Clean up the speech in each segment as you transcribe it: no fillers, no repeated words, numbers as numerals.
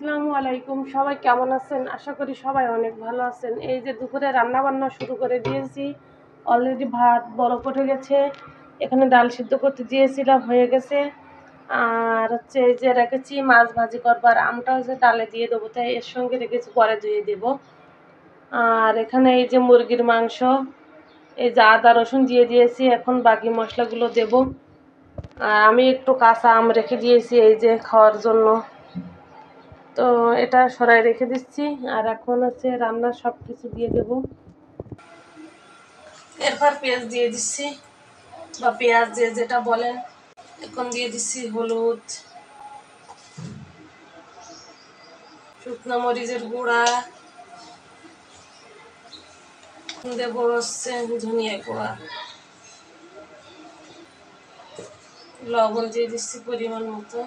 আসসালামু আলাইকুম, সবাই কেমন আছেন? আশা করি সবাই অনেক ভালো আছেন। এই যে দুপুরে রান্না বান্না শুরু করে দিয়েছি। অলরেডি ভাত বরফ উঠে গেছে, এখানে ডাল সিদ্ধ করতে দিয়েছিলাম, হয়ে গেছে। আর হচ্ছে এই যে রেখেছি মাছ ভাজি করবার, আমটা হচ্ছে ডালে দিয়ে দেবো, তাই এর সঙ্গে রেখেছি, পরে ধুয়ে দেবো। আর এখানে এই যে মুরগির মাংস, এই যে আদা রসুন দিয়ে দিয়েছি, এখন বাকি মশলাগুলো দেব। আর আমি একটু কাঁচা আম রেখে দিয়েছি এই যে খাওয়ার জন্য, তো এটা সরাই রেখে দিচ্ছি। আর এখন হচ্ছে রান্নার সব কিছু দিয়ে দেব। এরপর পেঁয়াজ দিয়ে দিচ্ছি, বা পেঁয়াজ যে যেটা বলেন। এখন দিয়ে দিচ্ছি হলুদ, শুকনো মরিচের গুঁড়া, দেবো হচ্ছে ধনিয়া গুঁড়া, লবণ দিয়ে দিচ্ছি পরিমাণ মতো,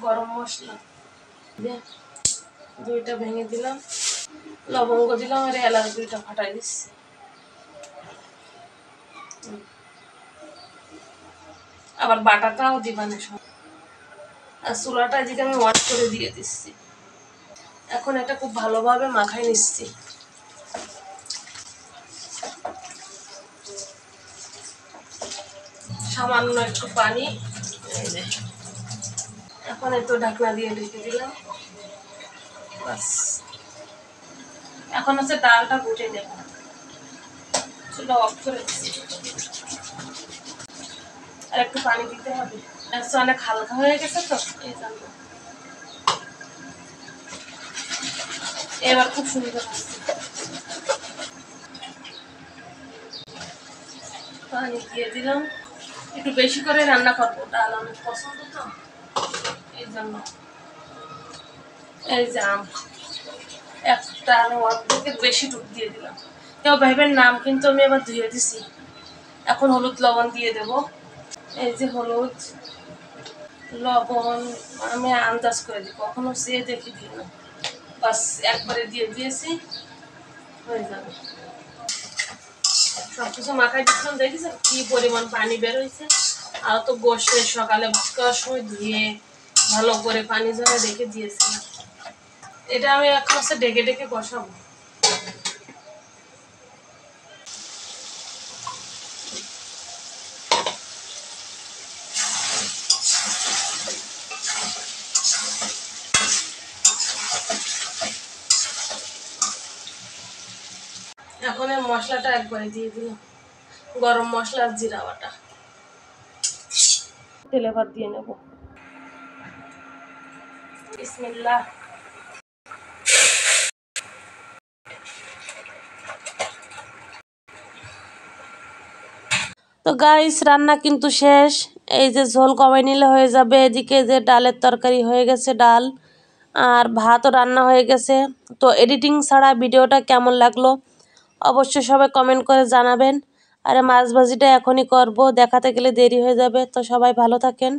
গরম মশলা দিয়ে দুইটা ভেঙে দিলাম, লবঙ্গ দিলাম, আর এলাচ দুইটা ফাটাই দিচ্ছি। আবার বাটাটাও দিবানে সব। আর চুলাটা এদিকে আমি ওয়াশ করে দিয়ে দিচ্ছি। এখন এটা খুব ভালোভাবে মাখাই নিচ্ছি। সামান্য একটু পানি, এখন একটু ঢাকনা দিয়ে ঢেকে দিলাম। বাস, এখন হচ্ছে ডালটা ফুটে দেব। চুলা অফ করে দিচ্ছি, আর একটু পানি দিতে হবে। অনেক হালকা হয়ে গেছে তো, এই জন্য। এবার খুব সুন্দর আসছে। পানি দিয়ে দিলাম, একটু বেশি করে রান্না করবো, ডাল অনেক পছন্দ তো, এই জন্য। এই যে আম একটা অর্ধেকের বেশি টুক দিয়ে দিলাম। কেউ ভাইবেন নাম, কিন্তু আমি আবার ধুয়ে দিছি। এখন হলুদ লবণ দিয়ে দেব। এই যে হলুদ লবণ আমি আন্দাজ করে দিই, কখনো সে দেখে দিই না, বাস একবারে দিয়ে দিয়েছি, হয়ে যাবে। সবকিছু মাখাই দিচ্ছিলাম, দেখেছেন কি পরিমাণ পানি বের হয়েছে। আর তো বসে সকালে ভাত খাওয়ার সময় ধুয়ে ভালো করে পানি ঝরে রেখে দিয়েছিলাম। এটা আমি এখন হচ্ছে ডেকে ডেকে বসাবো। এখন এই মশলাটা একবারে দিয়ে দিলাম, গরম মশলা আর জিরা বাটা। তেলে ভাত দিয়ে নেব। বিসমিল্লাহ। তো গাইস, রান্না কিন্তু শেষ। এই যে ঝোল কমাই নিলে হয়ে যাবে। এদিকে যে ডালের তরকারি হয়ে গেছে, ডাল আর ভাতও রান্না হয়ে গেছে। তো এডিটিং ছাড়া ভিডিওটা কেমন লাগলো অবশ্যই সবাই কমেন্ট করে জানাবেন। আর মাছ ভাজিটা এখনই করব, দেখাতে গেলে দেরি হয়ে যাবে। তো সবাই ভালো থাকেন।